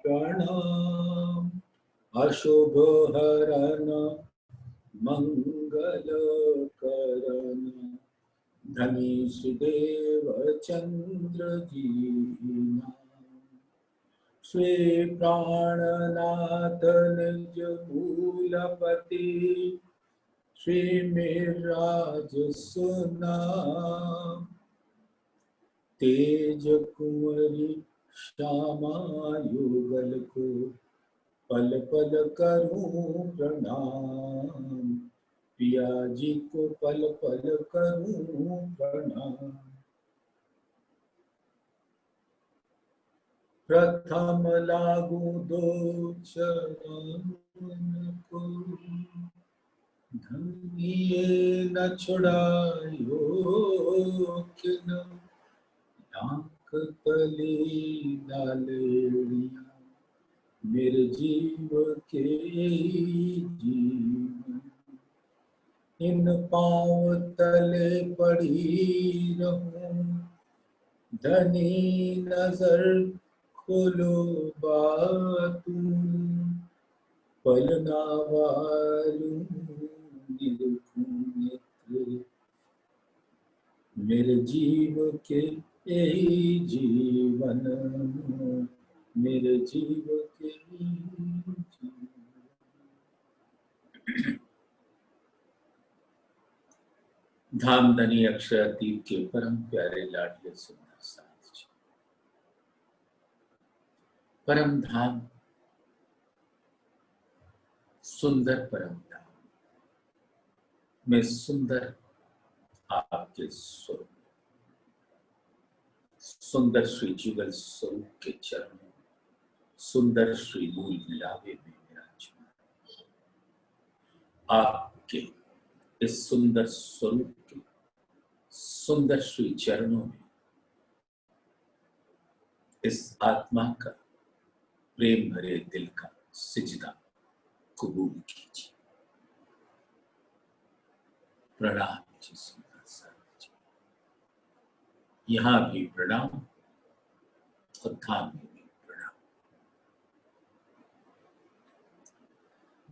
प्रणाम अशुभ हरण मंगल करण धनीश देव चंद्र जी श्री प्राणनाथ निज मूलपति श्री मिराज सुनाम तेज कुंवरी श्यामा युगल को पल पल करूं प्रणाम पिया जी को पल पल करूं प्रणाम। प्रथम लागू दो चरण को धनिये न छुड़ायो किन आँख तले डालेड़िया मेरे जीव के जीवन इन पाँव तले पड़ी रहूं धनी नजर खोलो बातू पलना वालू मेरे जीव के यही जीवन मेरे जीव के जीवन। धामधनी अक्षरातीत के परम प्यारे लाडले सुंदर साथ जी परम धाम सुंदर परम धाम में सुंदर आपके स्वरूप सुंदर श्री जुगल स्वरूप के चरणों सुंदर श्री मूल मिलावे में विराजमान आपके इस सुंदर स्वरूप के सुंदर श्री चरणों में इस आत्मा का प्रेम भरे दिल का सिजदा कबूल कीजिए। प्रणाम जी सुंदर साथ जी यहां भी प्रणाम और धाम में भी प्रणाम।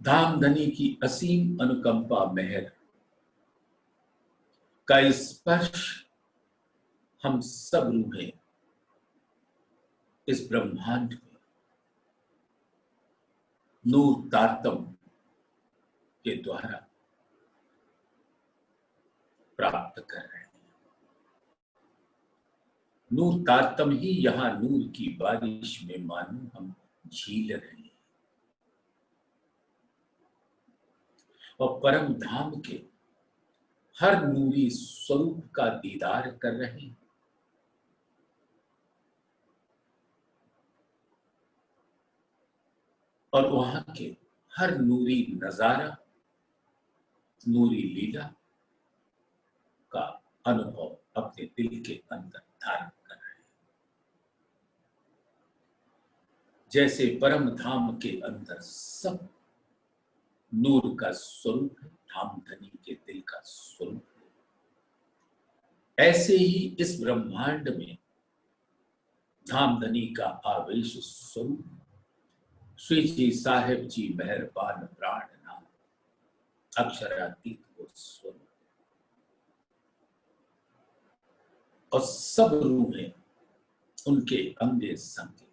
धामधनी की असीम अनुकंपा मेहर का स्पर्श हम सब रूहें इस ब्रह्मांड में नूर तारतम के द्वारा प्राप्त कर रहे हैं। नूर तारतम ही यहां नूर की बारिश में मानो हम झील रहे हैं और परम धाम के हर नूरी स्वरूप का दीदार कर रहे हैं। और वहां के हर नूरी नजारा नूरी लीला का अनुभव अपने दिल के अंदर धारण कर रहे हैं। जैसे परम धाम के अंदर सब नूर का स्वरूप है धामधनी के दिल का स्वरूप है ऐसे ही इस ब्रह्मांड में धामधनी का आवेश स्वरूप श्री जी साहेब जी मेहरबान प्राणनाथ अक्षरातीत को स्वरूप और सब रूहें उनके अंगे संगे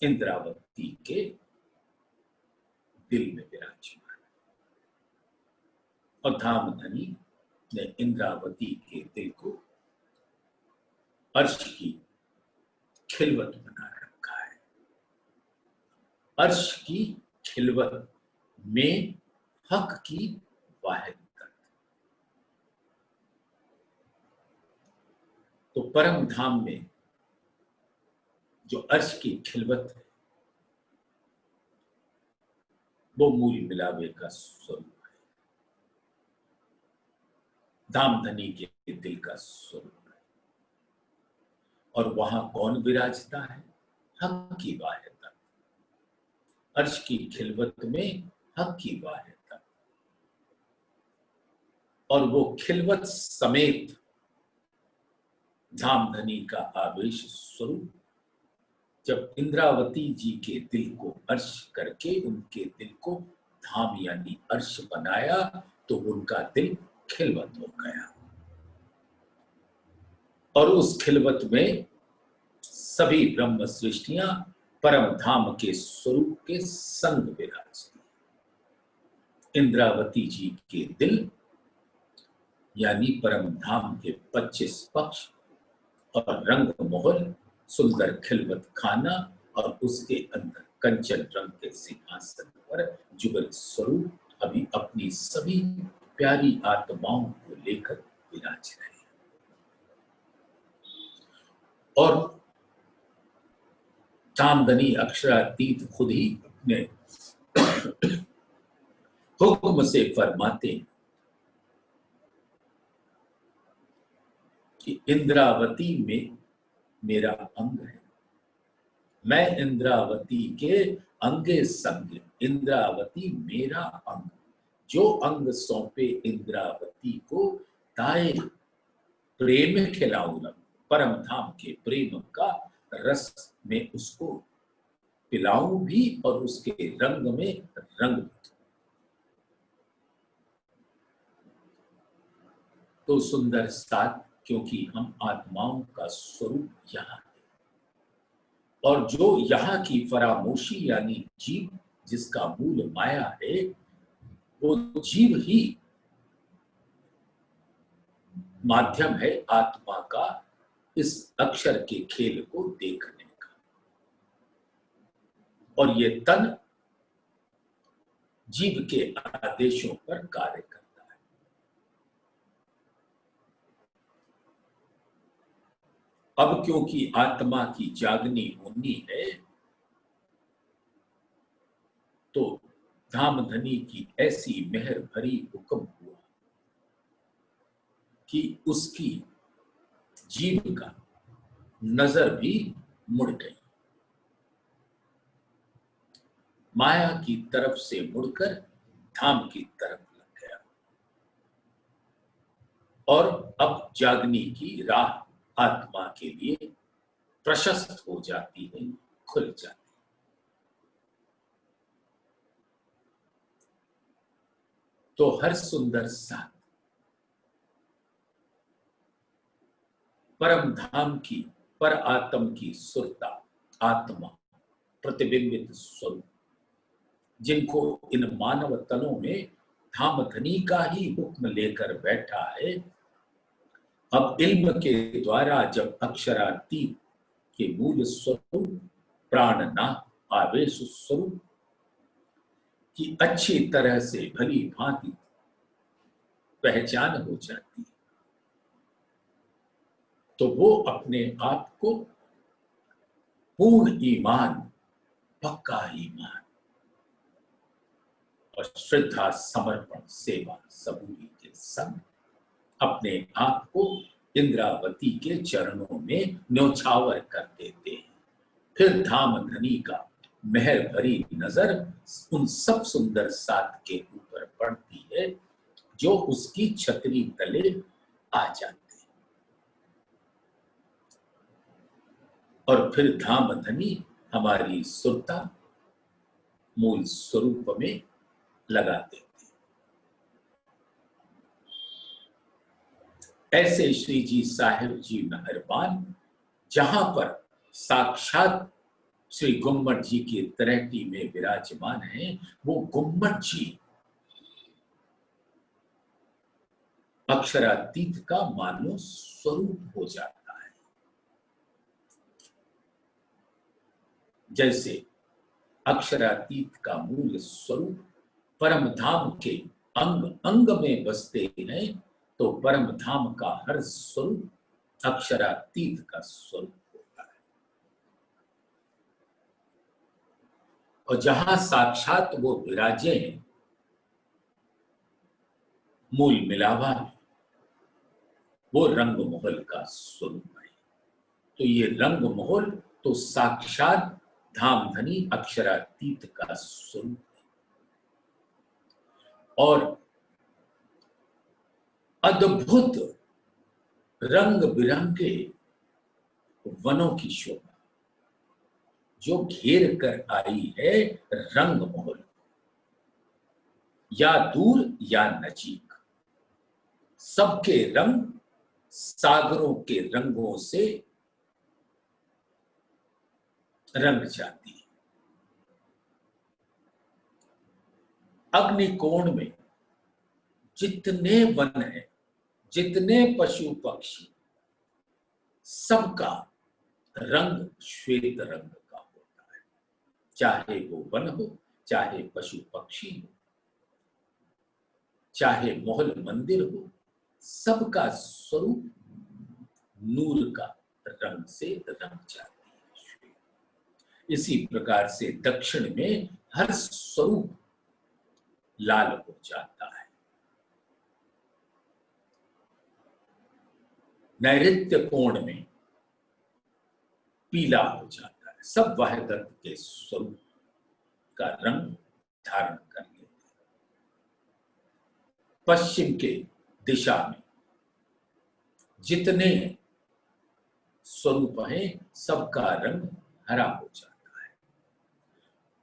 इंद्रावती के दिल में विराजमान और धामधनी ने इंद्रावती के दिल को अर्श की खिलवत बना रखा है। अर्श की खिलवत में हक की वाहिदत। तो परम धाम में जो अर्श की खिलवत है वो मूल मिलावे का स्वरूप है धामधनी के दिल का स्वरूप है। और वहां कौन विराजता है? हक की वाहिदत। अर्श की खिलवत में हक की वाहिदत और वो खिलवत समेत धामधनी का आवेश स्वरूप जब इंद्रावती जी के दिल को अर्श करके उनके दिल को धाम यानी अर्श बनाया तो उनका दिल खिलवत हो गया और उस खिलवत में सभी ब्रह्म सृष्टियां परम धाम के स्वरूप के संग विराजती। इंद्रावती जी के दिल यानी परम धाम के 25 पक्ष और रंग मोहर, सुंदर खिलवत खाना और उसके अंदर कंचन रंग के सिंहासन पर जुगल स्वरूप अभी अपनी सभी प्यारी आत्माओं को लेकर विराज रहे और चांदनी अक्षरातीत खुद ही अपने हुक्म से फरमाते हैं कि इंद्रावती में मेरा अंग है, मैं इंद्रावती के अंगे संग, इंद्रावती मेरा अंग, जो अंग सौंपे इंद्रावती को ताए प्रेम खिलाऊं रंग, परम धाम के प्रेम का रस में उसको पिलाऊं भी और उसके रंग में रंग भी। तो सुंदर साथ, क्योंकि हम आत्माओं का स्वरूप यहाँ है और जो यहाँ की फरामोशी यानी जीव जिसका मूल माया है वो जीव ही माध्यम है आत्मा का इस अक्षर के खेल को देखने का और ये तन जीव के आदेशों पर कार्य करता है। अब क्योंकि आत्मा की जागनी होनी है तो धामधनी की ऐसी मेहर भरी हुक्म हुआ कि उसकी जीव का नजर भी मुड़ गई, माया की तरफ से मुड़कर धाम की तरफ लग गया और अब जागने की राह आत्मा के लिए प्रशस्त हो जाती है, खुल जाती है। तो हर सुंदर साथ परम धाम की पर आत्म की सुरता, आत्मा प्रतिबिंबित स्वरूप जिनको इन मानव तनों में धामधनी का ही हुक्म लेकर बैठा है, अब इल्म के द्वारा जब अक्षरातीत के मूल स्वरूप प्राण ना आवेश स्वरूप की अच्छी तरह से भली भांति पहचान हो जाती है तो वो अपने आप को पूर्ण ईमान, पक्का ईमान और श्रद्धा, समर्पण, सेवा, सबूरी के संग अपने आप को इंद्रावती के चरणों में न्यौछावर कर देते हैं। फिर धामधनी का मेहर भरी नजर उन सब सुंदर साथ के ऊपर पड़ती है जो उसकी छतरी तले आ जाते हैं और फिर धामधनी हमारी सुरता मूल स्वरूप में लगा देते। ऐसे श्री जी साहिब जी मेहरबान जहां पर साक्षात श्री गुम्मट जी की तरेटी में विराजमान हैं, वो गुम्मट जी अक्षरातीत का मानो स्वरूप हो जाता है। जैसे अक्षरातीत का मूल स्वरूप परम धाम के अंग अंग में बसते हैं तो परम धाम का हर स्वरूप अक्षरातीत का स्वरूप होता है और जहां साक्षात वो विराजे हैं मूल मिलावा वो रंग मोहल का स्वरूप है। तो ये रंग मोहल तो साक्षात धामधनी अक्षरातीत का स्वरूप है और अद्भुत रंग बिरंगे वनों की शोभा, जो घेर कर आई है रंग मोहल, या दूर या नजीक, सबके रंग सागरों के रंगों से रंग जाती है। अग्निकोण में जितने वन हैं, जितने पशु पक्षी, सबका रंग श्वेत रंग का होता है। चाहे वो वन हो, चाहे पशु पक्षी हो, चाहे महल मंदिर हो, सबका स्वरूप नूर का रंग से रंग जाती है। इसी प्रकार से दक्षिण में हर स्वरूप लाल हो जाता है। नैऋत्य कोण में पीला हो जाता है। सब वहदत्त के स्वरूप का रंग धारण कर लेते हैं। पश्चिम के दिशा में जितने स्वरूप हैं, सबका रंग हरा हो जाता है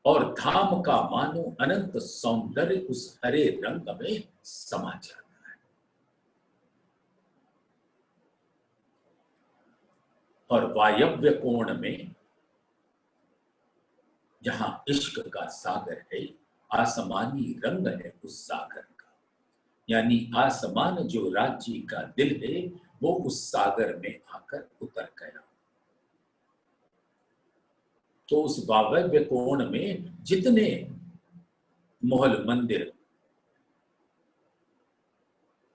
और धाम का मानो अनंत सौंदर्य उस हरे रंग में समा जाता है। और वायव्य कोण में जहां इश्क का सागर है, आसमानी रंग है उस सागर का, यानी आसमान जो राज्य का दिल है वो उस सागर में आकर उतर गया। तो उस वायव्य कोण में जितने महल मंदिर,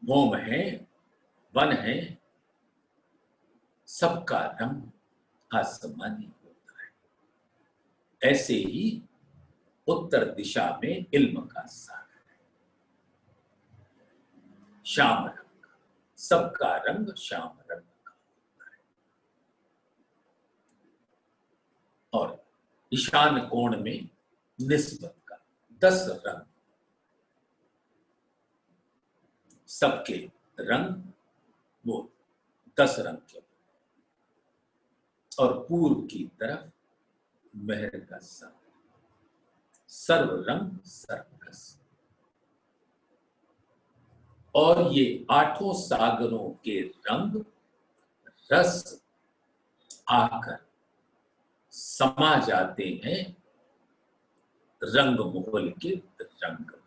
मोम है, वन है, सबका रंग आसमानी होता है। ऐसे ही उत्तर दिशा में इल्म का सागर है, श्याम रंग, सबका रंग श्याम रंग का होता है। और ईशान कोण में निस्बत का 10 रंग, सबके रंग वो 10 रंग के। और पूर्व की तरफ मेहर का सागर, सर्व रंग सर्वरस। और ये 8 सागरों के रंग रस आकर समा जाते हैं रंग मोहल के रंग में।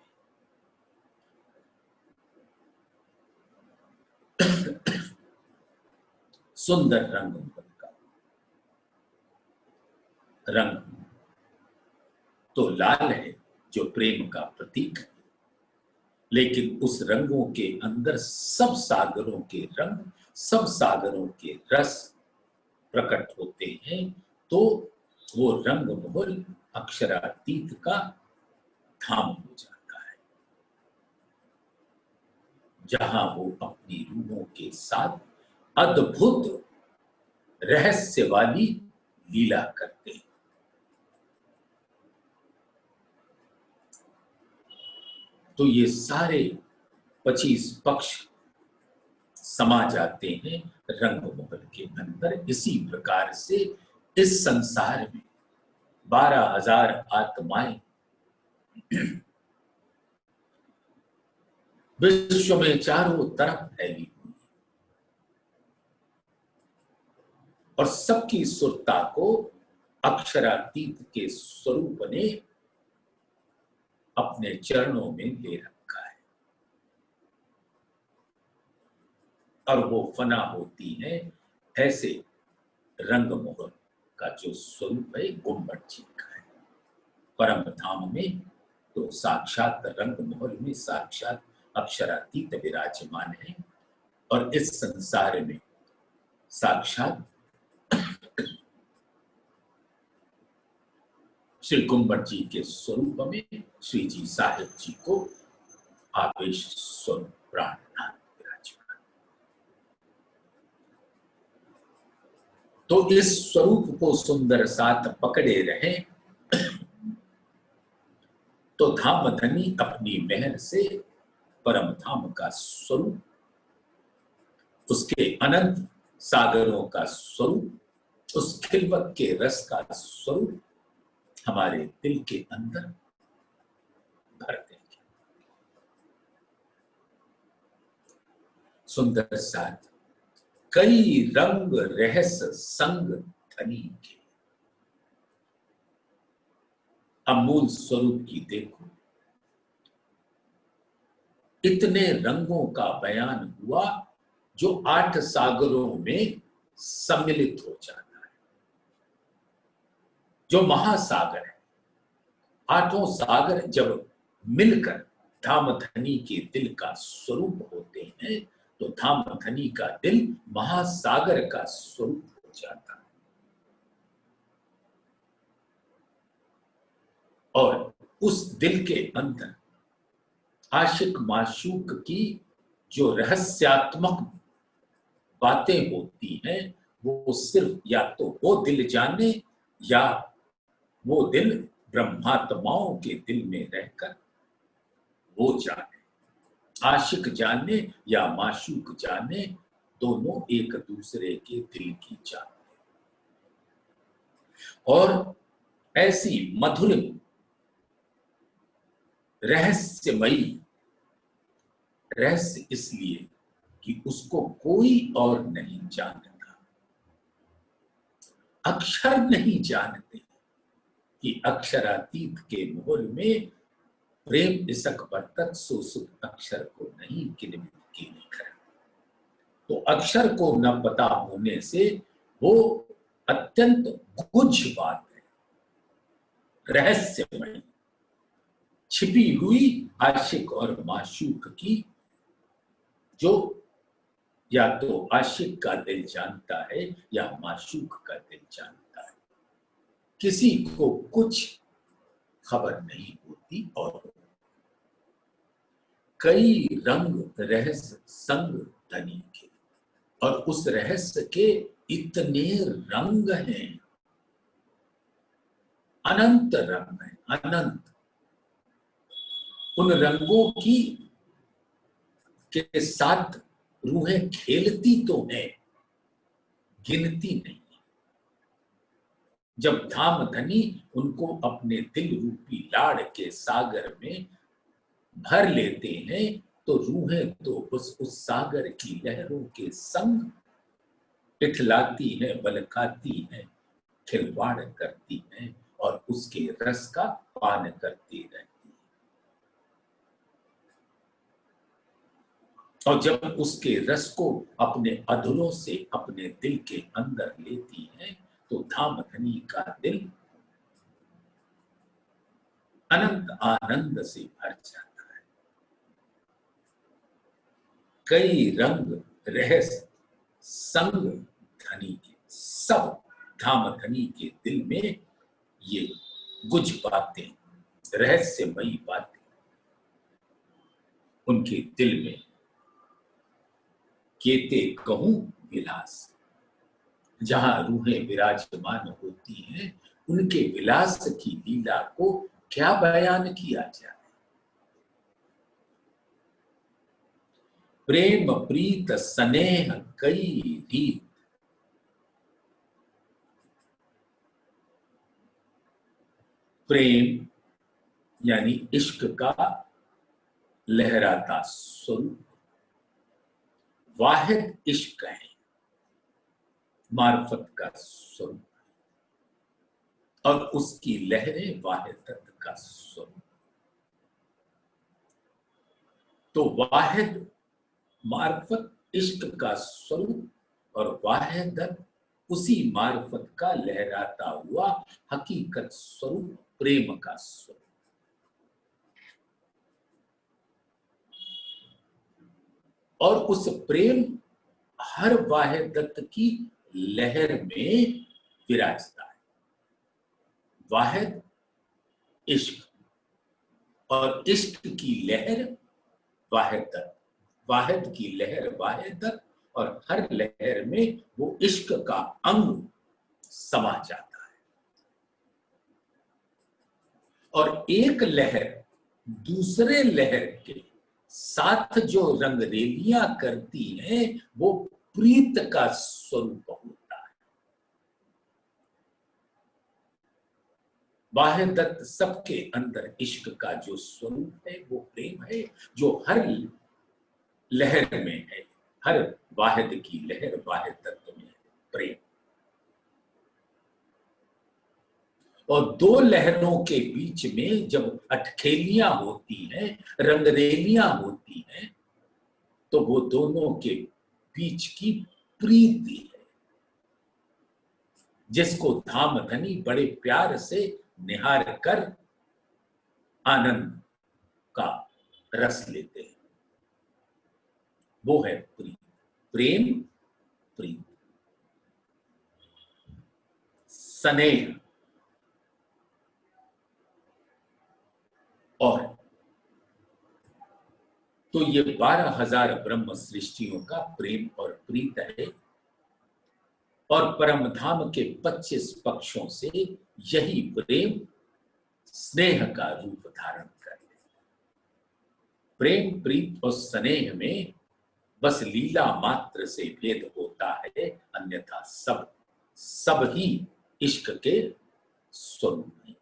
सुंदर रंग मोहल का रंग तो लाल है, जो प्रेम का प्रतीक है, लेकिन उस रंगों के अंदर सब सागरों के रंग, सब सागरों के रस प्रकट होते हैं। तो वो रंग मोहल अक्षरातीत का धाम हो जाता है, जहां वो अपनी रूहों के साथ अद्भुत रहस्य वाली लीला करते हैं। तो ये सारे 25 पक्ष समा जाते हैं रंग मोहल के अंदर। इसी प्रकार से इस संसार में 12,000 आत्माएं विश्व में चारों तरफ फैली हुई और सबकी सुरता को अक्षरातीत के स्वरूप ने अपने चरणों में ले रखा है। और वो फना होती है ऐसे रंग मोहल का जो स्वरूप है गुम्बद जी का है। परम धाम में तो साक्षात रंग मोहल में साक्षात अक्षरातीत विराजमान है और इस संसार में साक्षात श्री गुम्बद जी के स्वरूप में श्री जी साहिब जी को आवेश स्वरूप प्राणनाथ विराजमान। तो इस स्वरूप को सुंदर साथ पकड़े रहे तो धाम धनी अपनी मेहर से परम धाम का स्वरूप, उसके अनंत सागरों का स्वरूप उस खिलवत के रस का स्वरूप हमारे दिल के अंदर भर देंगे। सुंदर साथ, कई रंग रहस्य संग धनी के, अमूल स्वरूप की देखो, इतने रंगों का बयान हुआ जो 8 सागरों में सम्मिलित हो जाता है। जो महासागर है, 8 सागर जब मिलकर धामधनी के दिल का स्वरूप होते हैं तो धामधनी का दिल महासागर का स्वरूप हो जाता है। और उस दिल के अंदर आशिक माशूक की जो रहस्यात्मक बातें होती हैं वो सिर्फ या तो वो दिल जाने या वो दिल ब्रह्मात्माओं के दिल में रहकर वो जाने। आशिक जाने या माशूक जाने, दोनों एक दूसरे के दिल की जानते। और ऐसी मधुर रहस्यमयी, रहस्य इसलिए कि उसको कोई और नहीं जानता, अक्षर नहीं जानते कि अक्षरातीत के मोहल में प्रेम इसक बरतत सो सुख अक्षर को नहीं किलमित की निखर। तो अक्षर को न पता होने से वो अत्यंत गुझ बात है, रहस्यमय, छिपी हुई आशिक और माशूक की, जो या तो आशिक का दिल जानता है या माशूक का दिल जानता है। किसी को कुछ खबर नहीं होती। और कई रंग रहस्य संग धनी के, और उस रहस्य के इतने रंग हैं, अनंत रंग हैं, अनंत। उन रंगों की के साथ रूहें खेलती तो हैं, गिनती नहीं। जब धामधनी उनको अपने दिल रूपी लाड़ के सागर में भर लेते हैं तो रूहें तो उस सागर की लहरों के संग इठलाती हैं, बलखाती हैं, खिलवाड़ करती हैं और उसके रस का पान करती रहती हैं। और जब उसके रस को अपने अधरों से अपने दिल के अंदर लेती हैं तो धामधनी का दिल अनंत आनंद से भर जाता है। कई रंग रहस्य संग धनी के, सब धामधनी के दिल में ये गुझ बातें, रहस्यमयी बातें उनके दिल में केते कहूं विलास, जहां रूहें विराजमान होती हैं उनके विलास की लीला को क्या बयान किया जाए। प्रेम प्रीत स्नेह कई रीत, प्रेम यानी इश्क का लहराता स्वरूप, वाहिद इश्क है, मार्फत का स्वरूप, और उसकी लहरें वाहिदत का स्वरूप। तो वाहिद मार्फत इश्क का स्वरूप और वाहिदत उसी मार्फत का लहराता हुआ हकीकत स्वरूप, प्रेम का स्वरूप। और उस प्रेम हर वाहिदत की लहर में विराजता है। वाहिद इश्क और इश्क की लहर वाहिदत, वाहिद की लहर वाहिदत, और हर लहर में वो इश्क का अंग समा जाता है। और एक लहर दूसरे लहर के साथ जो रंगरेलियां करती हैं वो प्रीत का स्वरूप होता है। बाह्यदत्त सबके अंदर इश्क का जो स्वरूप है वो प्रेम है, जो हर लहर में है, हर वाहिद की लहर बाह्य तत्व में है प्रेम। और दो लहरों के बीच में जब अटखेलियां होती हैं, रंगरेलियां होती हैं, तो वो दोनों के बीच की प्रीति है, जिसको धामधनी बड़े प्यार से निहार कर आनंद का रस लेते हैं। वो है प्रीति, प्रेम, प्रीति, स्नेह। और तो ये 12,000 ब्रह्म सृष्टियों का प्रेम और प्रीत है। और परम धाम के 25 पक्षों से यही प्रेम स्नेह का रूप धारण कर ले। प्रेम, प्रीत और स्नेह में बस लीला मात्र से भेद होता है, अन्यथा सब ही इश्क के स्वरूप हैं।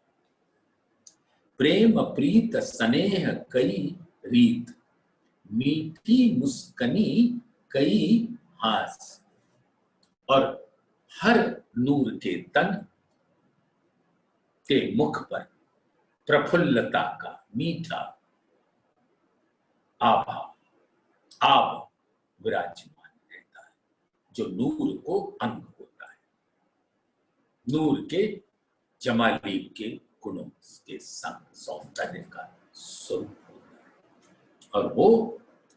प्रेम प्रीत स्नेह कई रीत, मीठी मुस्कनी कई हास। और हर नूर के तन के मुख पर प्रफुल्लता का मीठा आभा आभ विराजमान रहता है, जो नूर को अंग होता है, नूर के जमाली के गुणों के संग सौंदर्य का स्वरूप होता है। और वो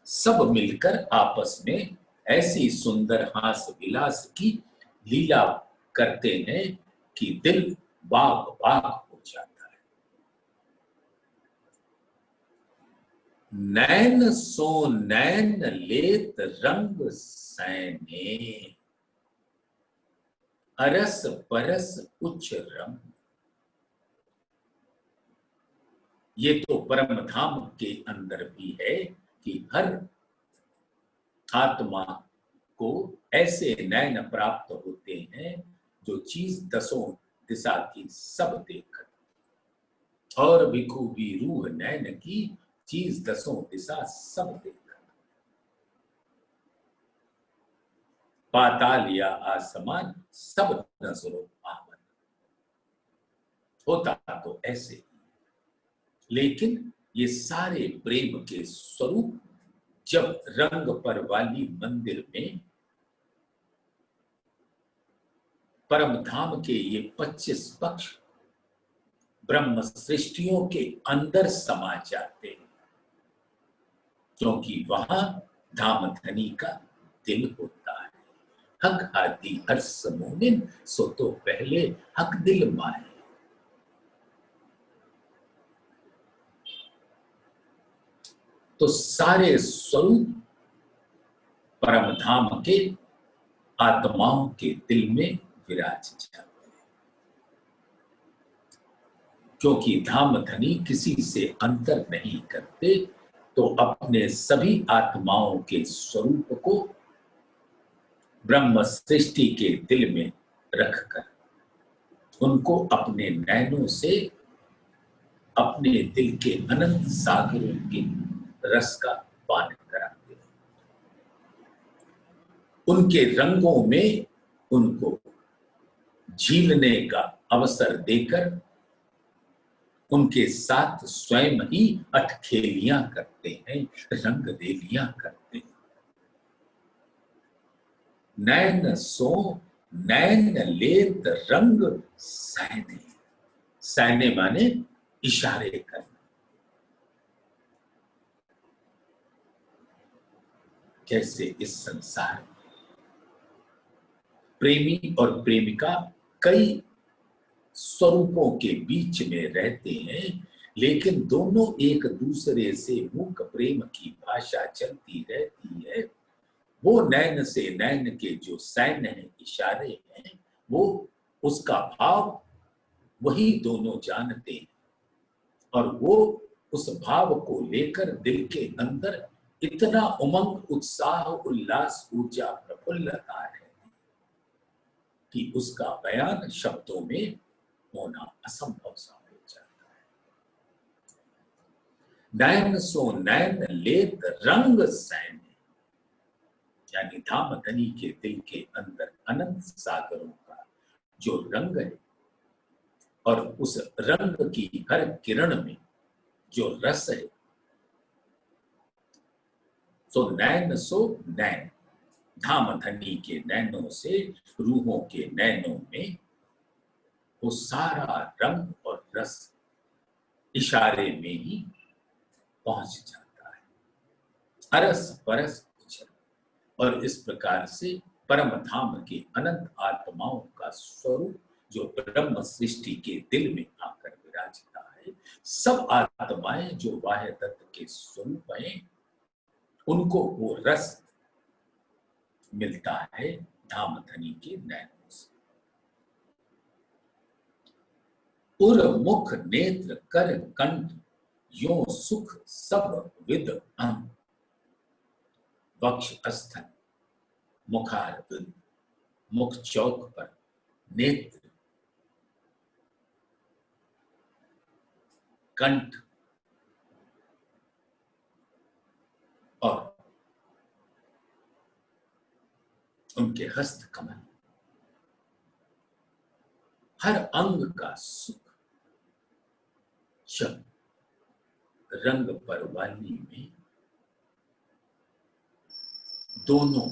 सब मिलकर आपस में ऐसी सुंदर हास विलास की लीला करते हैं कि दिल बाग बाग हो जाता है। नैन सो नैन लेत रंग सैने, अरस परस उच्च रंग। ये तो परम धाम के अंदर भी है कि हर आत्मा को ऐसे नैन प्राप्त होते हैं जो चीज दसों दिशा की सब देखत, और भिखूबी रूह नैन की चीज दसों दिशा सब देखत। पाताल या आसमान सब नजरों आमद होता तो ऐसे ही। लेकिन ये सारे प्रेम के स्वरूप जब रंग पर वाली मंदिर में परम धाम के ये 25 पक्ष ब्रह्म सृष्टियों के अंदर समा जाते हैं, क्योंकि वहां धामधनी का दिल होता है। हक हादी अर्स मोमिन, सो तो पहले हक दिल माए। तो सारे स्वरूप परम धाम के आत्माओं के दिल में विराज जाते हैं, क्योंकि धामधनी किसी से अंतर नहीं करते, तो अपने सभी आत्माओं के स्वरूप को ब्रह्म सृष्टि के दिल में रखकर उनको अपने नैनों से अपने दिल के अनंत सागरों के रस का पान कराते हैं। उनके रंगों में उनको झीलने का अवसर देकर उनके साथ स्वयं ही अटखेलियां करते हैं, रंगरेलियां करते हैं। नैन सो नैन लेत रंग सैने, सैने माने इशारे करना। जैसे इस संसार में प्रेमी और प्रेमिका कई स्वरूपों के बीच में रहते हैं, लेकिन दोनों एक दूसरे से मूक प्रेम की भाषा चलती रहती है। वो नैन से नैन के जो सैन्य है, इशारे हैं, वो उसका भाव वही दोनों जानते हैं, और वो उस भाव को लेकर दिल के अंदर इतना उमंग, उत्साह, उल्लास, ऊर्जा, प्रफुल्लता है कि उसका बयान शब्दों में होना असंभव सा है। नैन सो नैन लेत रंग सैन, यानी धामधनी के दिल के अंदर अनंत सागरों का जो रंग है और उस रंग की हर किरण में जो रस है, सो नैन सो नैन, धामधनी के नैनों से रूहों के नैनों में वो सारा रंग और रस इशारे में ही पहुंच जाता है। अरस परस उछल, और इस प्रकार से परम धाम के अनंत आत्माओं का स्वरूप जो ब्रह्म सृष्टि के दिल में आकर विराजता है, सब आत्माएं जो बाह्य तत्व के स्वरूप हैं, उनको वो रस मिलता है धामधनी के नैनों से। उर मुख नेत्र कर कंठ यो सुख सब विद अंग, वक्ष स्थल मुखारविंद मुख चौक पर नेत्र कंठ और उनके हस्त कमल, हर अंग का सुख जब रंग परवानी में दोनों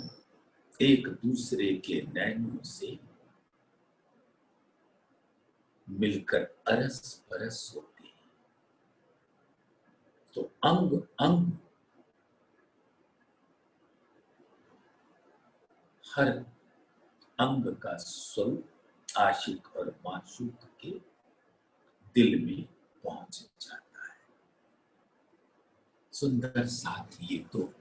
एक दूसरे के नैनों से मिलकर अरस परस होते हैं, तो अंग अंग हर अंग का स्वरूप आशिक और माशूक के दिल में पहुंच जाता है। सुंदर साथ ये तो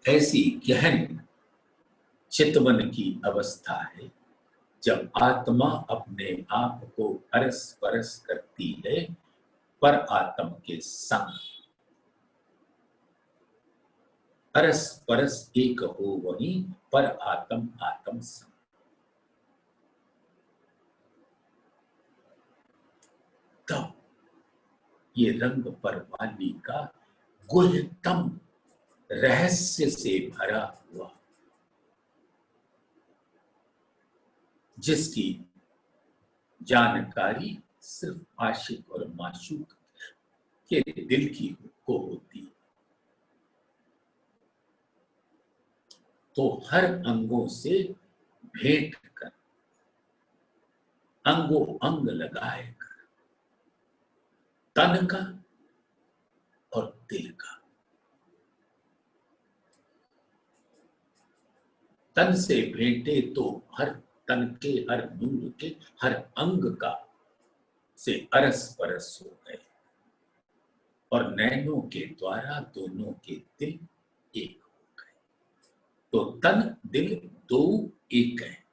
ऐसी गहन चितवन की अवस्था है जब आत्मा अपने आप को अरस परस करती है पर आत्म के संग। अरस परस एक हो वही पर आत्म आत्म संग। तब ये रंग परवानी का गुह्यतम रहस्य से भरा हुआ, जिसकी जानकारी सिर्फ आशिक और माशूक के दिल की को होती है, तो हर अंगों से भेंट कर, अंगों अंग लगाए कर, तन का और दिल का, तन से भेंटे तो हर तन के हर मूल के हर अंग का से अरस परस हो गए, और नैनों के द्वारा दोनों के दिल एक हो गए, तो तन दिल दो एक है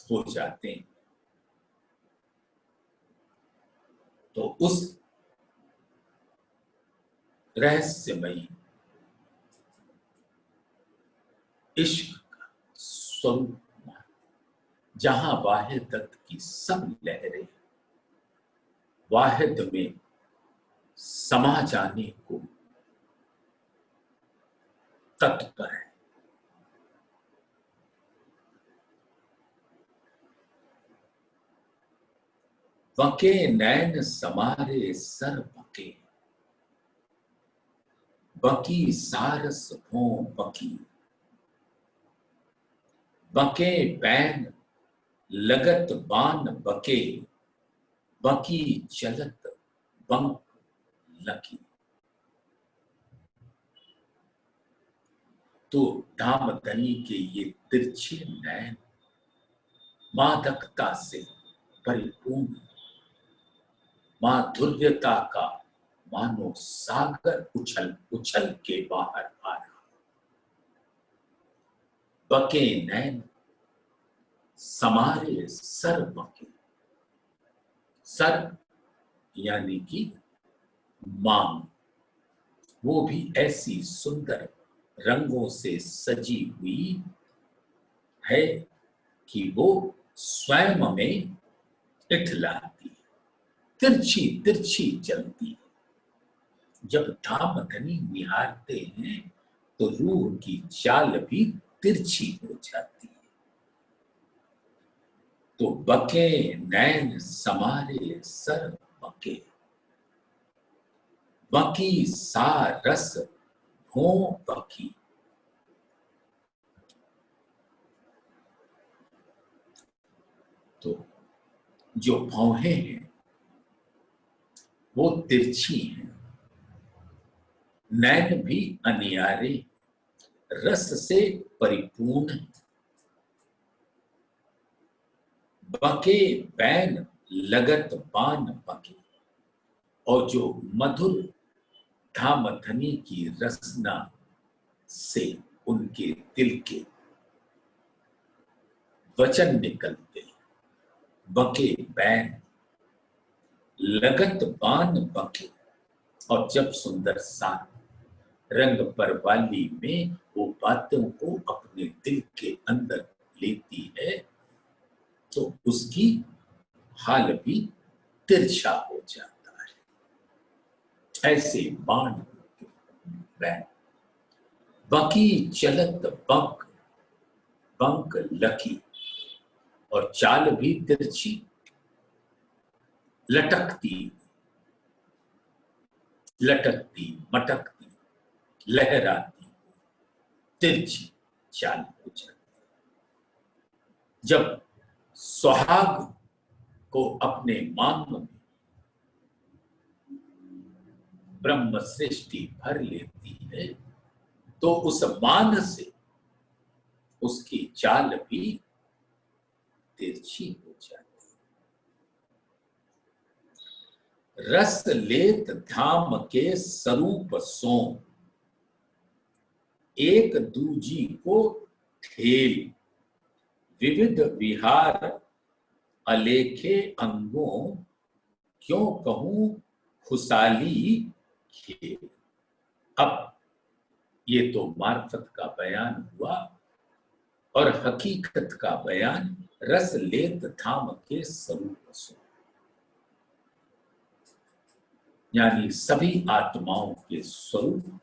हो जाते हैं। तो उस रहस्यमयी इश्क का स्वरूप जहां वाहिद तत्व की सब लहरें वाहिद में समा जाने को तत्पर है, बके नैन समारे सर बके, बकी सारस हो बकी, बके बैन लगत बान बके, बकी चलत बंक लकी। तो धामधनी के ये तिरछे नैन मादकता से परिपूर्ण, माधुर्यता का मानो सागर उछल उछल के बाहर आ रहा। बके नैन समारे सर बके, सर यानी कि मांग, वो भी ऐसी सुंदर रंगों से सजी हुई है कि वो स्वयं में इठलाती है। तिरछी तिरछी चलती है। जब धामधनी निहारते हैं तो रूह की चाल भी तिरछी हो जाती है। तो बके नैन समारे सर बके, बकी सा रस हो बकी। तो जो भौहें हैं वो तिरछी हैं, नैन भी अनियारे, रस से परिपूर्ण, बके बैन लगत बान बके। और जो मधुर धामधनी की रसना से उनके दिल के वचन निकलते, बके बैन लगत बान बके। और जब सुंदर सा रंग परवाली में वो बातों को अपने दिल के अंदर लेती है तो उसकी हाल भी तिरछा हो जाता है। ऐसे बाण बैन, बकी चलत बंक, बंक लकी। और चाल भी तिरछी, लटकती लटकती मटकती लहराती तिरछी चाल हो जाती। जब सुहाग को अपने मांग में ब्रह्म सृष्टि भर लेती है तो उस मान से उसकी चाल भी तिरछी हो जाती। रस लेत धाम के स्वरूप सो, एक दूजी को ठेल, विविध विहार अलेखे अंगों, क्यों कहूं खुशाली खेल। अब ये तो मार्फत का बयान हुआ और हकीकत का बयान रस लेत धाम के स्वरूप सो, यानी सभी आत्माओं के स्वरूप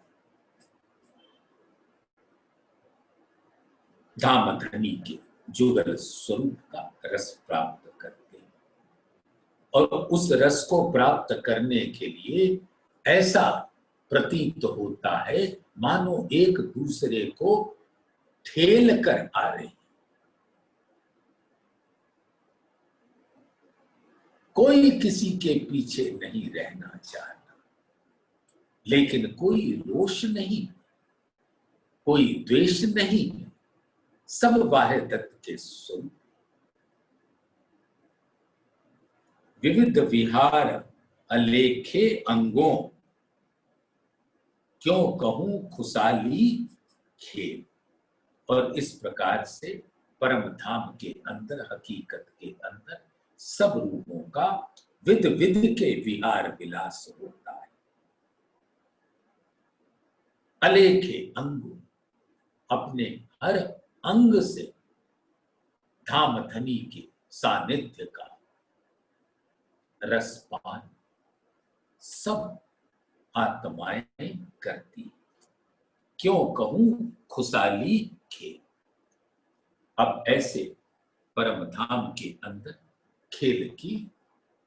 धामधनी के जुगल स्वरूप का रस प्राप्त करते हैं। और उस रस को प्राप्त करने के लिए ऐसा प्रतीत होता है मानो एक दूसरे को ठेल कर आ रहे हैं। कोई किसी के पीछे नहीं रहना चाहता, लेकिन कोई रोष नहीं, कोई द्वेष नहीं, सब वाहिदत के स्वरूप। विविध विहार अलेखे अंगों, क्यों कहूं खुशाली खेल। और इस प्रकार से परम धाम के अंदर, हकीकत के अंदर सब रूपों का विध विध के विहार विलास होता है। अलेखे अंग, अपने हर अंग से धामधनी के सानिध्य का रसपान सब आत्माएं करती। क्यों कहूं खुशाली खेल। अब ऐसे परम धाम के अंदर खेल की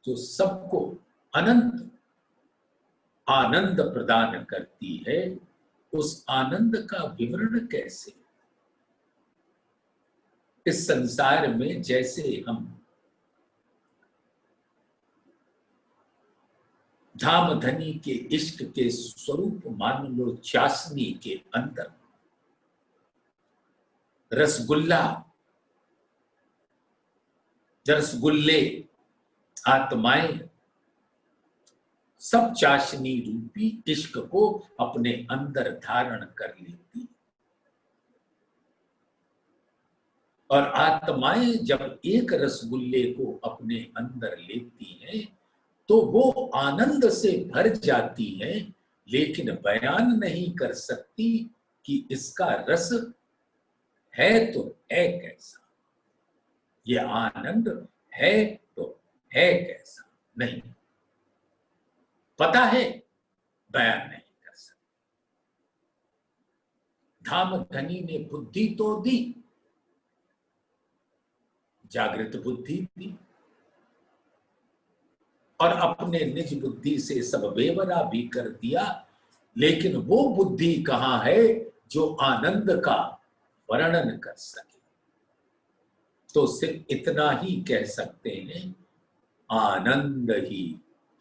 जो सबको अनंत आनंद प्रदान करती है, उस आनंद का विवरण कैसे। इस संसार में जैसे हम धामधनी के इष्ट के स्वरूप मान लो चाशनी के अंदर रसगुल्ला, रसगुल्ले आत्माएं सब चाशनी रूपी इश्क को अपने अंदर धारण कर लेती। और आत्माएं जब एक रसगुल्ले को अपने अंदर लेती हैं तो वो आनंद से भर जाती हैं, लेकिन बयान नहीं कर सकती कि इसका रस है तो है कैसा, ये आनंद है तो है कैसा नहीं। पता है, बयान नहीं कर सकते। धाम धनी ने बुद्धि तो दी, जागृत बुद्धि दी, और अपने निज बुद्धि से सब बेवरा भी कर दिया, लेकिन वो बुद्धि कहां है जो आनंद का वर्णन कर सके। तो सिर्फ इतना ही कह सकते हैं, आनंद ही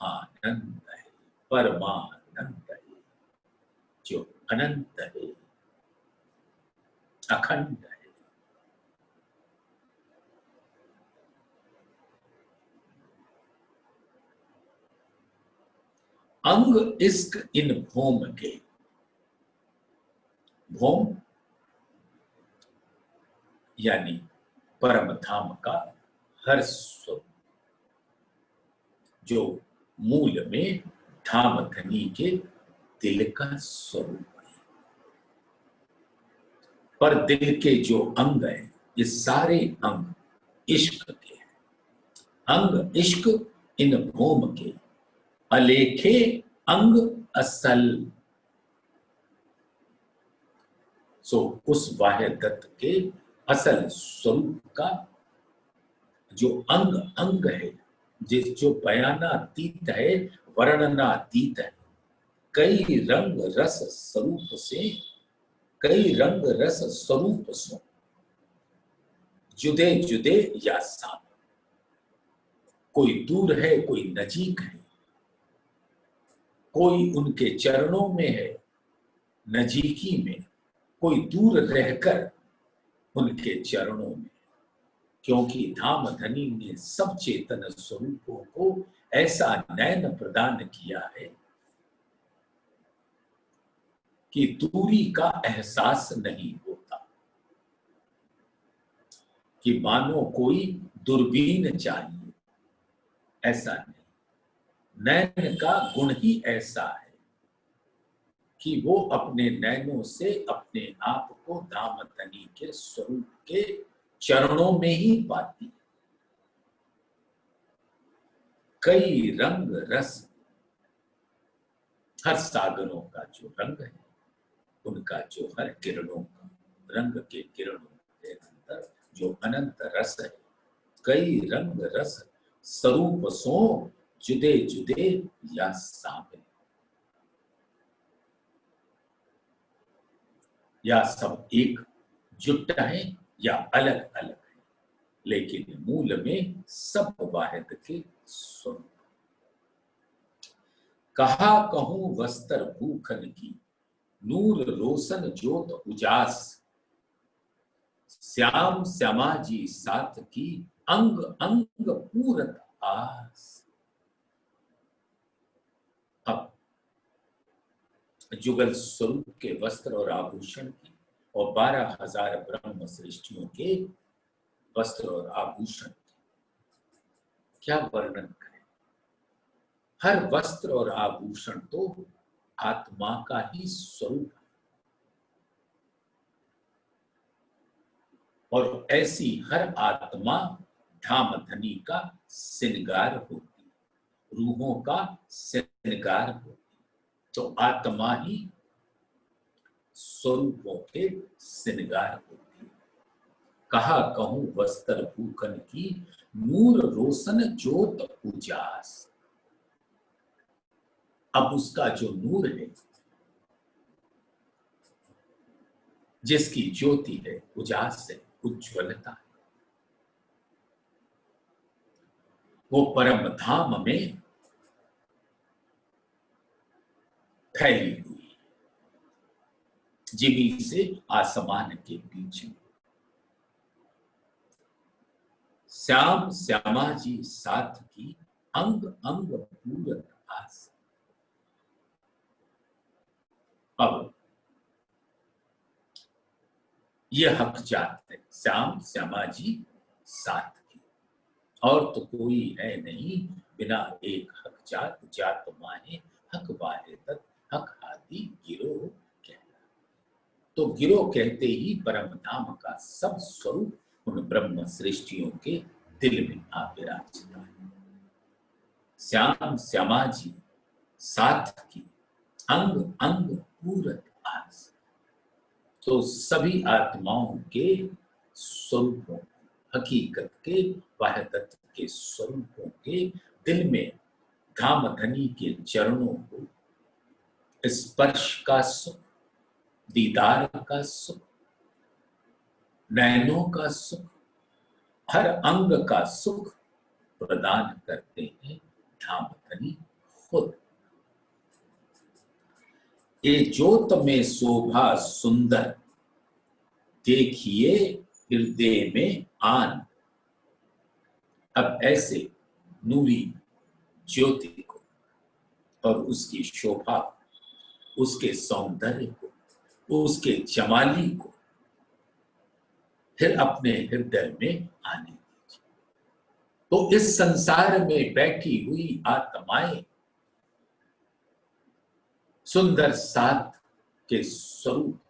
आनंद है, परमानंद है, जो अनंत है, अखंड है। अंग इश्क इन भोम के, भोम यानी परम धाम का हर स्वरूप, जो मूल में धाम धनी के दिल का स्वरूप है। पर दिल के जो अंग है, ये सारे अंग इश्क के हैं। अंग इश्क इन भोम के, अलेखे अंग असल। सो उस वाह्य तत्व के असल स्वरूप का जो अंग अंग है, जो बयानातीत है, वर्णनातीत है, कई रंग रस स्वरूप से, कई रंग रस स्वरूप सो, जुदे जुदे या साम। कोई दूर है, कोई नजीक है, कोई उनके चरणों में है नजीकी में, कोई दूर रहकर उनके चरणों में। क्योंकि धाम धनी ने सब चेतन स्वरूपों को ऐसा नयन प्रदान किया है कि दूरी का एहसास नहीं होता, कि मानो कोई दूरबीन चाहिए, ऐसा नहीं। नयन का गुण ही ऐसा है कि वो अपने नयनों से अपने आप को धाम धनी के स्वरूप के चरणों में ही पाती। कई रंग रस, हर सागरों का जो रंग है, उनका जो हर किरणों का रंग के किरणों के अंदर जो अनंत रस है, कई रंग रस स्वरूप सो, जुदे जुदे या सामे। या सब एक जुट है या अलग अलग है, लेकिन मूल में सब वाहिद के स्वरूप। कहा कहूं वस्त्र भूखन की, नूर रोशन ज्योत उजास, श्याम श्यामा जी साथ की, अंग अंग पूरत आस। अब जुगल स्वरूप के वस्त्र और आभूषण की, और 12,000 ब्रह्म सृष्टियों के वस्त्र और आभूषण की क्या वर्णन करें। हर वस्त्र और आभूषण तो आत्मा का ही स्वरूप है, और ऐसी हर आत्मा धाम धनी का श्रृंगार होती, रूहों का श्रृंगार होती। तो आत्मा ही स्वरूपों के श्रृंगार होती है। कहा कहूं वस्त्र भूखन की, नूर रोशन ज्योत उजास। अब उसका जो नूर है, जिसकी ज्योति है, उजास है, उज्ज्वलता है, वो परम धाम में फैली हुई, जिमी से आसमान के बीच में। श्याम श्यामा जी साथ की, अंग अंग पूरत आस। अब ये हक जात है, श्याम श्यामा जी साथ की, और तो कोई है नहीं बिना एक हक जात, जात माहे हक वाहिदत, हक हादी गिरोह कहना। तो गिरोह कहते ही परम धाम का सब स्वरूप उन ब्रह्म सृष्टियों के दिल में आ विराजता है। श्याम श्यामा जी साथ की अंग अंग पूरत आस। तो सभी आत्माओं के स्वरूपों, हकीकत के, वहदत के स्वरूपों के दिल में धामधनी के चरणों को स्पर्श का सुख, दीदार का सुख, नैनों का सुख, हर अंग का सुख प्रदान करते हैं धामधनी खुद। ये ज्योत में शोभा सुंदर, देखिए हृदय में आन। अब ऐसे नूरी ज्योति को और उसकी शोभा, उसके सौंदर्य को, उसके जमाली को फिर अपने हृदय में आने दीजिए। तो इस संसार में बैठी हुई आत्माएं सुंदर साथ के स्वरूप,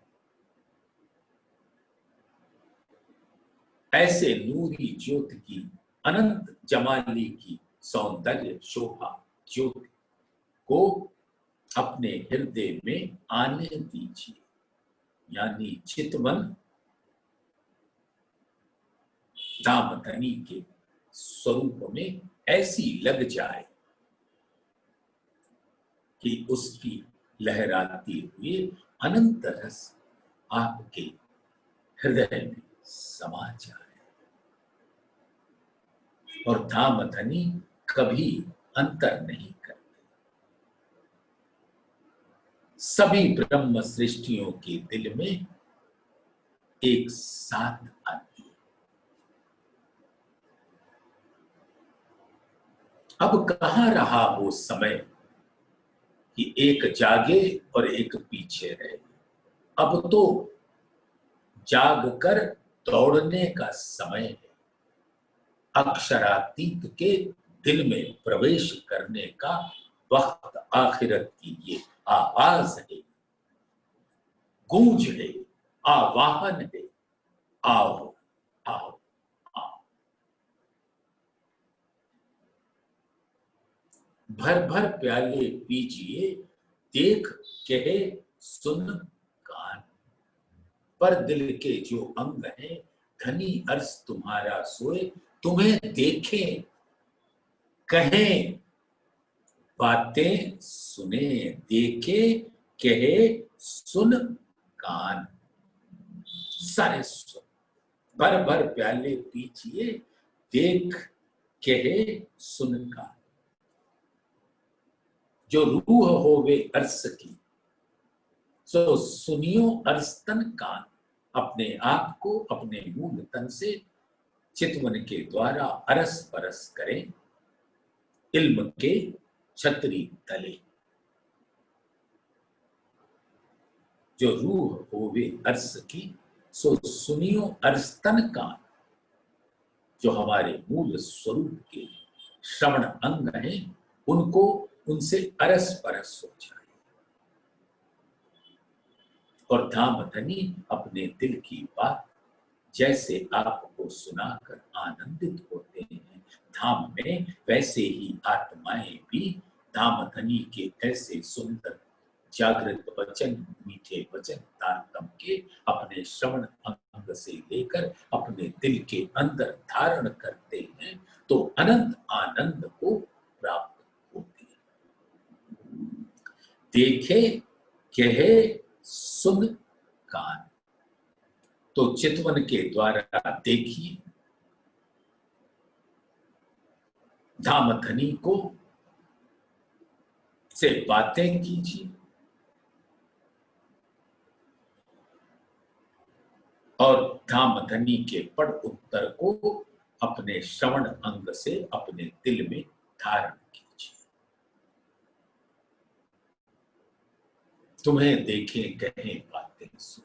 ऐसे नूरी ज्योति की, अनंत जमाली की सौंदर्य शोभा ज्योति को अपने हृदय में आने दीजिए। यानी चितवन धामधनी के स्वरूप में ऐसी लग जाए कि उसकी लहराती हुई अनंत रस आपके हृदय में समा जाए। और धामधनी कभी अंतर नहीं करते, सभी ब्रह्म सृष्टियों के दिल में एक साथ आती है। अब कहां रहा वो समय कि एक जागे और एक पीछे रहे। अब तो जाग कर दौड़ने का समय है। अक्षरातीत के दिल में प्रवेश करने का वक्त आखिरत की ये आवाज है, गूंज है, आवाहन है, आओ आओ आओ। भर भर प्याले पीजिए, देख कहे सुन कान। पर दिल के जो अंग हैं, धनी अर्श तुम्हारा सोए, तुम्हें देखें कहें बातें सुने, देखे कहे सुन कान। सारे सुन, भर भर प्याले पीजिए, देख कहे सुन कान। जो रूह होवे अर्श की, सो सुनियो अर्श तन कान। अपने आप को अपने मूल तन से चितवन के द्वारा अरस परस करें, इल्म के छतरी तले। जो रूह होवे अर्श की, सो सुनियो अर्श तन कान। जो हमारे मूल स्वरूप के श्रवण अंग हैं, उनको उनसे अरस परस हो जाए। और धामधनी अपने दिल की बात जैसे आपको सुनाकर आनंदित होते हैं धाम में, वैसे ही आत्माएं भी धामधनी के ऐसे सुंदर जागृत वचन, मीठे वचन तारतम के अपने श्रवण अंग से लेकर अपने दिल के अंदर धारण करते हैं, तो अनंत आनंद को प्राप्त होते हैं। देखे कहे सुन कान। तो चितवन के द्वारा देखिए धामधनी को, से बातें कीजिए और धामधनी के पढ़ उत्तर को अपने श्रवण अंग से अपने दिल में धारण कीजिए। तुम्हें देखें कहें बातें सुने।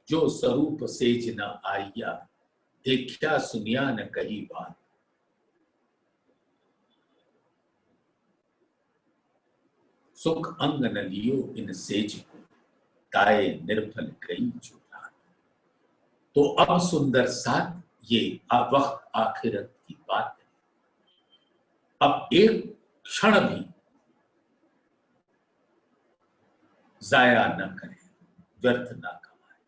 जो स्वरूप सेज न आइया, देखा सुनिया न कही बात। सुख अंग न लियो इन सेज को, ताए निर्फल गई जो रात। तो अब सुंदर साथ ये वक्त आखिरत की बात है। अब एक क्षण भी जाया न करें, व्यर्थ ना कमाए,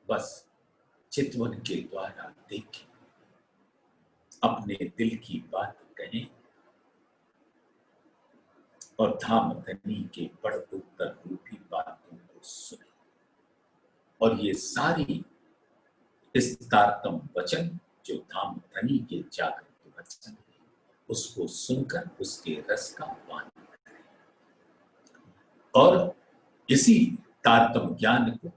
बस चितवन के द्वारा देखें, अपने दिल की बात कहें और धाम धनी के बड़ उत्तर रूपी बातों को सुने। और ये सारी इस तारतम वचन जो धाम धनी के जागृत वचन है, उसको सुनकर उसके रस का पान करें और इसी तारतम ज्ञान को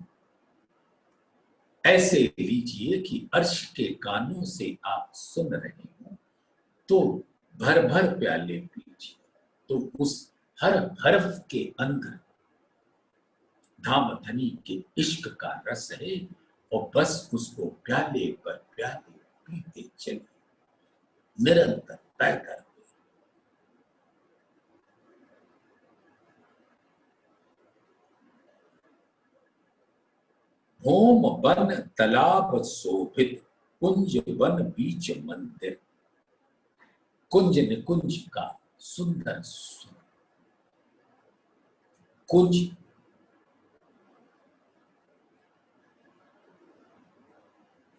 ऐसे लीजिए कि अर्श के कानों से आप सुन रहे हो तो भर भर प्याले पीजिए, तो उस हर हर्फ के अंदर धाम धनी के इश्क का रस है और बस उसको प्याले पर प्याले पीते चले, निरंतर तय करते। होम वन तालाब शोभित, कुंज वन बीच मंदिर, कुंज निकुंज का सुंदर कुंज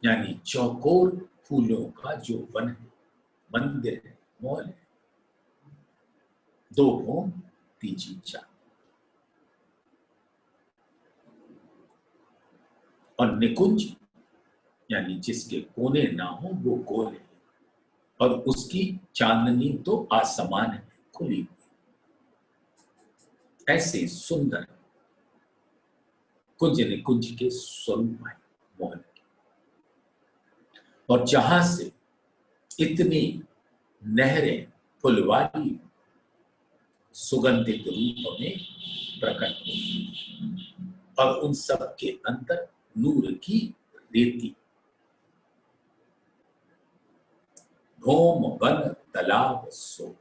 यानी चौकोर फूलों का जो वन है, मंदिर है, मॉल है, दो होम तीजी चार, और निकुंज यानी जिसके कोने ना हो वो गोल है और उसकी चांदनी तो आसमान है, खुली हुई। ऐसे सुंदर कुंज निकुंज के स्वरूप है मोहन के, और जहां से इतनी नहरें फुलवारी सुगंधित रूप में प्रकट होती और उन सब के अंदर नूर की रेती, भौम वन तालाब शोभित,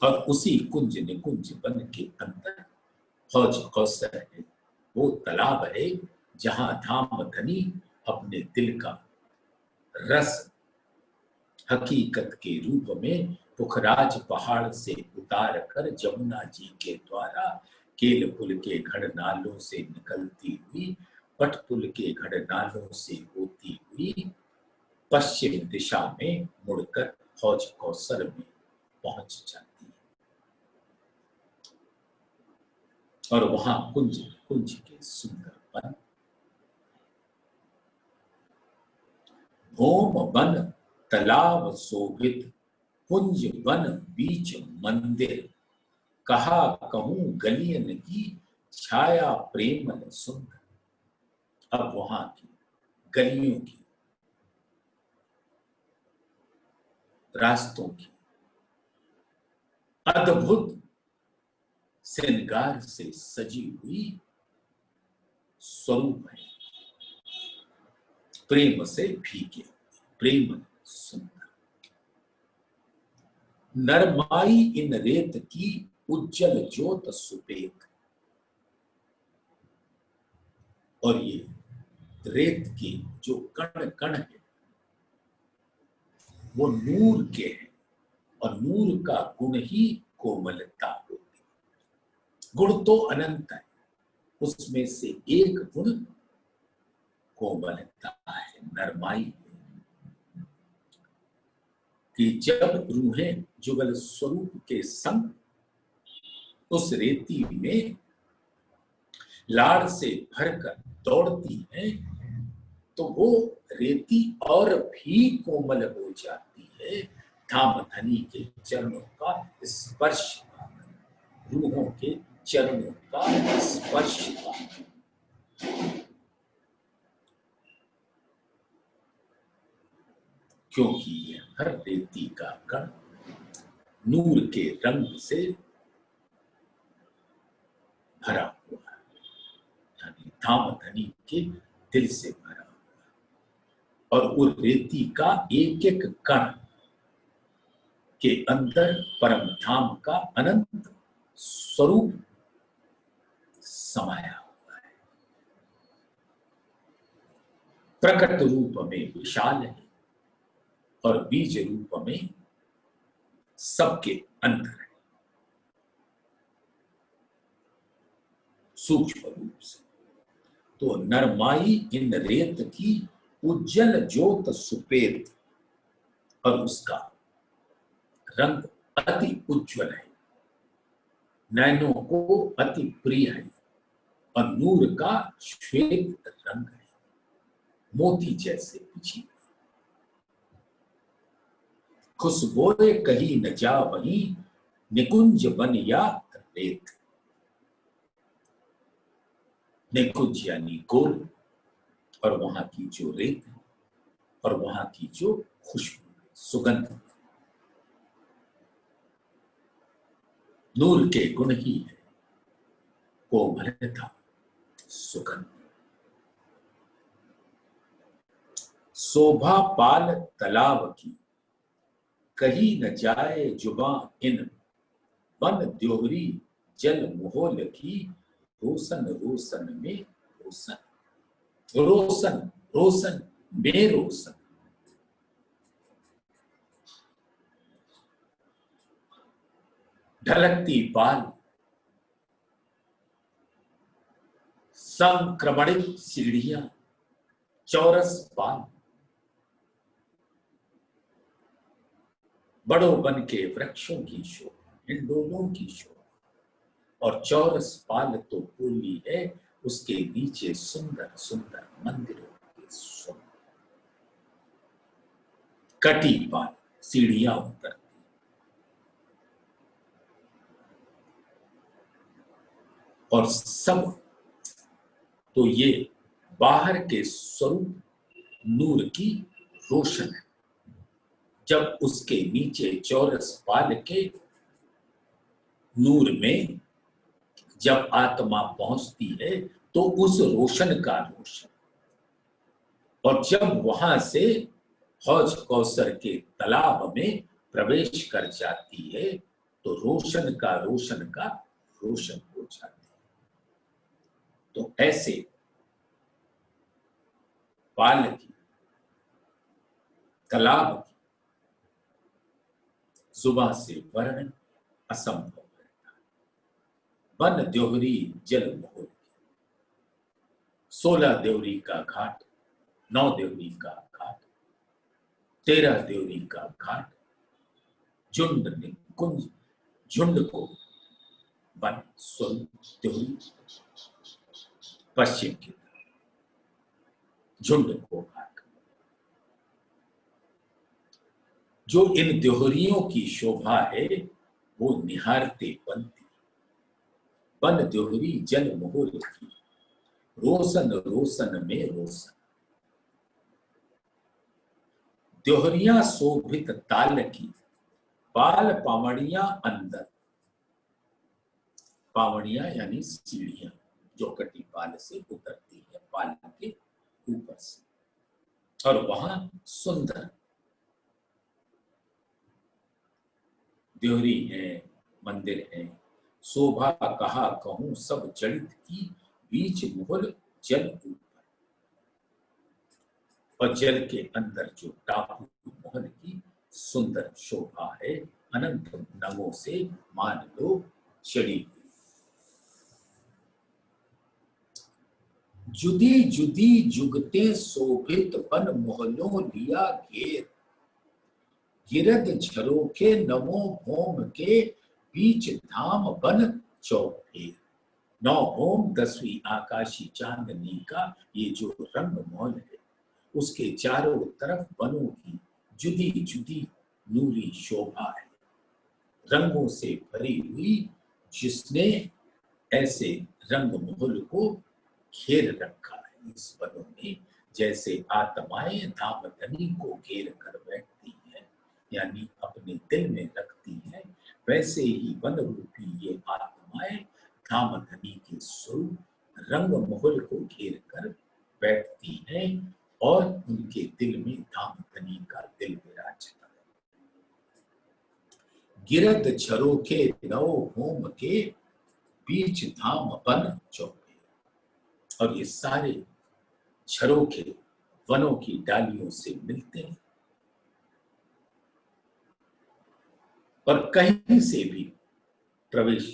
और उसी कुंज निकुंज वन के अंदर हौज कौसर है, वो तालाब है जहां धाम धनी अपने दिल का रस हकीकत के रूप में पुखराज पहाड़ से उतार कर जमुना जी के द्वारा केल पुल के घड़ नालों से निकलती हुई, पट पुल के घड़ नालों से होती हुई पश्चिम दिशा में मुड़कर हौज कौसर में पहुंच जाती है। और वहां कुंज कुंज के सुंदर वन, भौम वन तालाब शोभित, कुंज वन बीच मंदिर, कहा कहूं गलियन की छाया प्रेमन सुंदर। अब वहां की गलियों की, रास्तों की अद्भुत श्रृंगार से सजी हुई स्वरूप है, प्रेम से भीगे, प्रेम सुंदर। नरमाई इन रेत की उज्जवल ज्योत सुपेत, और ये रेत के जो कण कण है वो नूर के हैं, और नूर का गुण ही कोमलता होती है। गुण तो अनंत है, उसमें से एक गुण कोमलता है, नरमाई है, कि जब रूहें जुगल स्वरूप के संग उस रेती में लाड़ से भरकर दौड़ती हैं तो वो रेती और भी कोमल हो जाती है धाम धनी के चरणों का स्पर्श, रूहों के चरणों का स्पर्श। क्योंकि ये हर रेती का कण नूर के रंग से भरा हुआ है, यानी धाम धनी के दिल से भरा हुआ, और वो रेती का एक एक कण के अंदर परम धाम का अनंत स्वरूप समाया हुआ है। प्रकट रूप में विशाल है और बीज रूप में सबके अंदर है, सूक्ष्म रूप से। तो नरमाई इन रेत की उज्जवल ज्योत सुपेत, और उसका रंग अति उज्जवल है, नैनों को अति प्रिय है, और नूर का श्वेत रंग है, मोती जैसे बिछी। खुशबोए कहीं न जा वहीं, निकुंज बन या रेत। निकुंज यानी गोल, और वहां की जो रेत है, और वहां की जो खुशबू सुगंध, नूर के गुण ही है, कोमलता सुगंध। शोभा पाल तालाब की, कहीं न जाए जुबां इन, बन द्योहरी जल मोहल की, रोशन रोशन में रोशन, रोशन रोशन में रोशन। ढलकती पाल, संक्रमणित सीढ़ियां, चौरस पाल, बड़ों बन के वृक्षों की शोभा, हिंडोलों की शोभा, और चौरस पाल तो पूरी है, उसके नीचे सुंदर सुंदर मंदिरों के सुंदर। कटी पाल, सीढ़ियां उतरती, और सब तो ये बाहर के स्वरूप नूर की रोशन है। जब उसके नीचे चौरस पाल के नूर में जब आत्मा पहुंचती है तो उस रोशन का रोशन, और जब वहां से हौज कौसर के तालाब में प्रवेश कर जाती है तो रोशन का रोशन हो जाती है। तो ऐसे पाल की, तालाब की जुबान से वर्णन असंभव है। बन द्योहरी जल मोहल, 16 देवरी का घाट, 9 देवरी का घाट, 13 देवरी का घाट, झुंड निकुंज, झुंड को बन स्वरूप देवरी पश्चिम की तरफ, झुंड को घाट। जो इन देवरियों की शोभा है वो निहारते बनती, बन देवरी जल मोहल की, रोशन रोशन में रोशन। देवरियां शोभित ताल की, पाल पावड़ियां अंदर, पावड़ियां यानी सीढ़ियां जो कटी पाल से उतरती है, पाल के ऊपर से, और वहां सुंदर देवरी है, मंदिर है। शोभा कहा कहूं सब जड़ित की, बीच मोहल जल ऊपर, और जल के अंदर जो टापू मोहल की सुंदर शोभा है, अनंत नगों से मान लो चढ़ी हुई। जुदी जुदी जुगते शोभित बन मोहलों लिया घेर, गिरद झरोखे नवों भौम के, बीच धाम बन चौफेर। 9 भौम 10वीं आकाशी चांदनी का ये जो रंग महल है, उसके चारों तरफ बनों की जुदी जुदी नूरी शोभा है, रंगों से भरी हुई, जिसने ऐसे रंग महल को घेर रखा है इस बनों में, जैसे आत्माएं धामधनी को घेर कर बैठती हैं, यानी अपने दिल में रखती हैं, वैसे ही वन रूपी ये आत्माएं धामधनी के स्वरूप रंग महल को घेर कर बैठती हैं, और उनके दिल में धामधनी का दिल विराजता है। गिरद झरोखे नव होम के बीच धाम बन चौके। और ये सारे झरोखे वनों की डालियों से मिलते हैं और कहीं से भी प्रवेश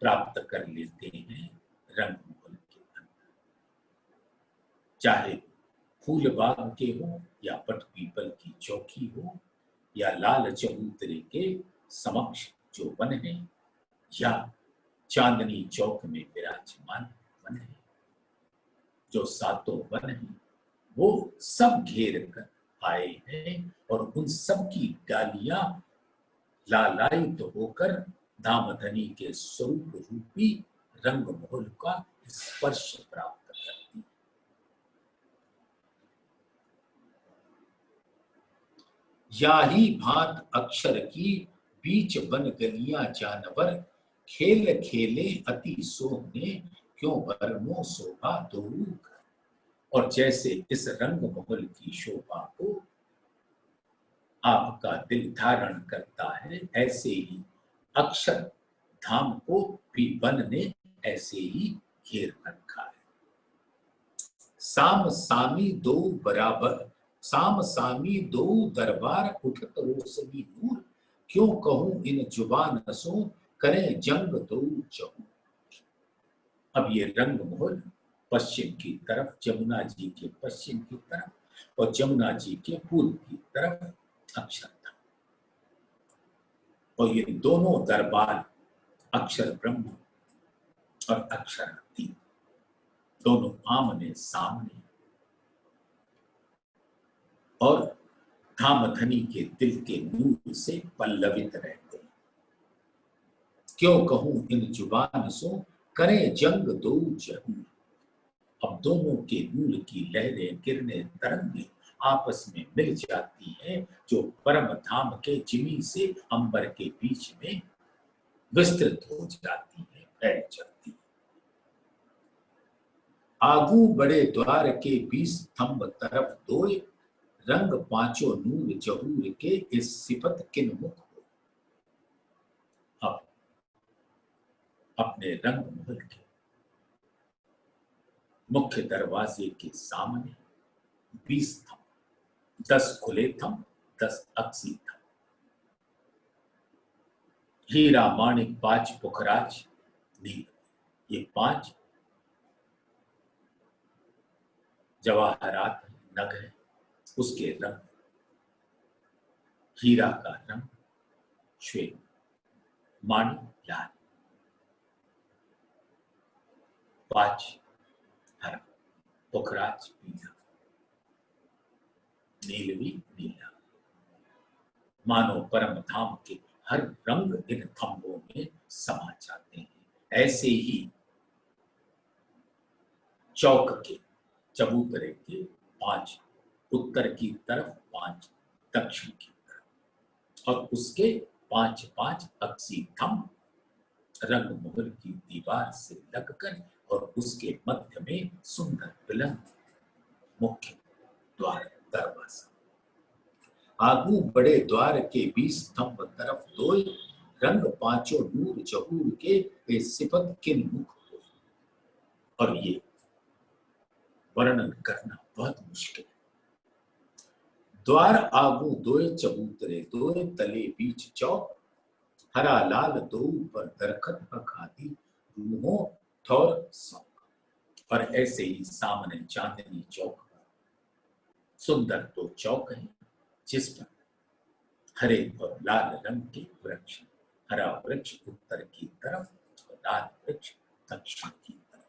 प्राप्त कर लेते हैं रंगमहल के अंदर, चाहे फूल बाग के हो या पट पीपल की चौकी हो या लाल चबूतरे के समक्ष जो वन है या चांदनी चौक में विराजमान वन है। जो सातों वन हैं वो सब घेर कर आए हैं और उन सब की डालियां लालायित होकर धामधनी के स्वरूप रूपी रंगमहल का स्पर्श प्राप्त करती है। या ही भांत अक्षर की बीच बन गलियां जानवर, खेल खेले अति सोहने क्यों भरमो शोभा दोऊ। और जैसे इस रंगमहल की शोभा को आपका दिल धारण करता है, ऐसे ही अक्षर धाम को भी वन ने ऐसे ही घेर रखा है। साम सामी दो बराबर, साम सामी दो दरबार उठत रोशनी नूर, क्यों कहूं इन जुबान सो करें जंग दो चहू। अब ये रंगमहल पश्चिम की तरफ जमुना जी के पश्चिम की तरफ और जमुना जी के पूर्व की तरफ अक्षरधाम, और ये दोनों दरबार अक्षर ब्रह्म और अक्षराती दोनों आमने सामने और धामधनी के दिल के नूर से पल्लवित रहते हैं। क्यों कहूं इन जुबान सो करें जंग दो जहू। अब दोनों के नूर की लहरें किरणें तरंगें आपस में मिल जाती हैं, जो परम धाम के जिमी से अंबर के बीच में विस्तृत हो जाती है, फैल जाती है। आगू बड़े द्वार के 20 थंब तरफ दोए, रंग पांचों नूर जहूर के इस सिफत किन मुख हो। अब अपने रंगमहल के मुख्य दरवाजे के सामने 20 थंब, 10 खुले थंब, 10 अक्सी थंब, हीरा माणिक पांच पुखराज नील, ये 5 जवाहरात नग है। उसके रंग हीरा का रंग श्वेत, माणिक लाल, 5 हरा, पुखराज पीला, नीलवी नीला। मानो परम धाम के हर रंग इन थंबों में समा जाते हैं। ऐसे ही चौक के चबूतरे के 5 उत्तर की तरफ, 5 दक्षिण की तरफ और उसके 5-5 अक्सी थंब रंगमहल की दीवार से लगकर और उसके मध्य में सुंदर बिलंद मुख्य द्वार दरवाजा। आगू बड़े द्वार के 20 स्तंभ तरफ दोए, रंग पांचों नूर जहूर के सिफत किन मुख हो। और ये वर्णन करना बहुत मुश्किल है। द्वार आगू दोए चबूतरे दोए, तले बीच चौक, हरा लाल दो पर दरखत खादी रूहों थौर सौक। और ऐसे ही सामने चांदनी चौक पर सुंदर 2 चौक हैं, जिस पर हरे और लाल रंग के वृक्ष, हरा वृक्ष उत्तर की तरफ और लाल वृक्ष दक्षिण की तरफ।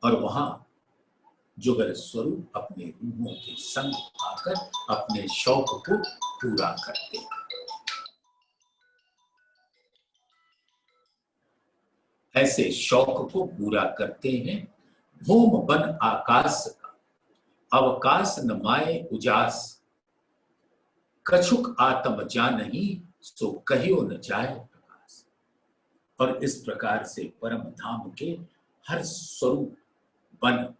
और वहां जुगल स्वरूप अपने रूहों के संग आकर अपने शौक को पूरा करते हैं। ऐसे शौक को पूरा करते हैं। भूम बन आकाश का अवकाश न माए उजास, कछुक आत्म जानही सो कहियो न जाए प्रकाश। और इस प्रकार से परम धाम के हर स्वरूप बन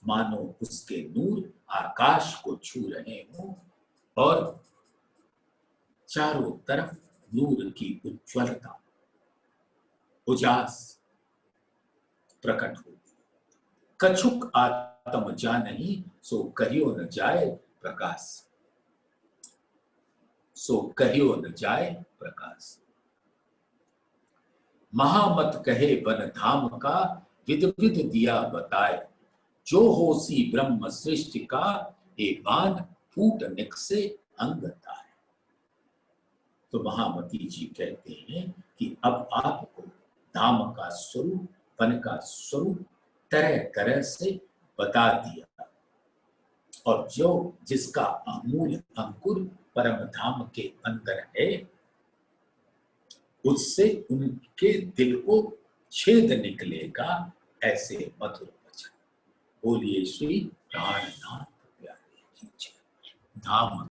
मानो उसके नूर आकाश को छू रहे हों और चारों तरफ नूर की उज्ज्वलता, उजास प्रकट हो। कछुक आत्म जानहि, सो कहियो न जाए प्रकाश, सो कहियो न जाए प्रकाश। महामत कहे बन धाम का, विद विद दिया बताए, जो होसी ब्रह्म सृष्टि का, ये बांध फूट निकसे अंगता है। तो महामती जी कहते हैं कि अब आपको धाम का स्वरूप, वन का स्वरूप तरह तरह से बता दिया, और जो जिसका अमूल अंकुर परम धाम के अंदर है, उससे उनके दिल को छेद निकलेगा, ऐसे मधुर वचन। बोलिए श्री प्राणनाथ प्यारे की जय। धाम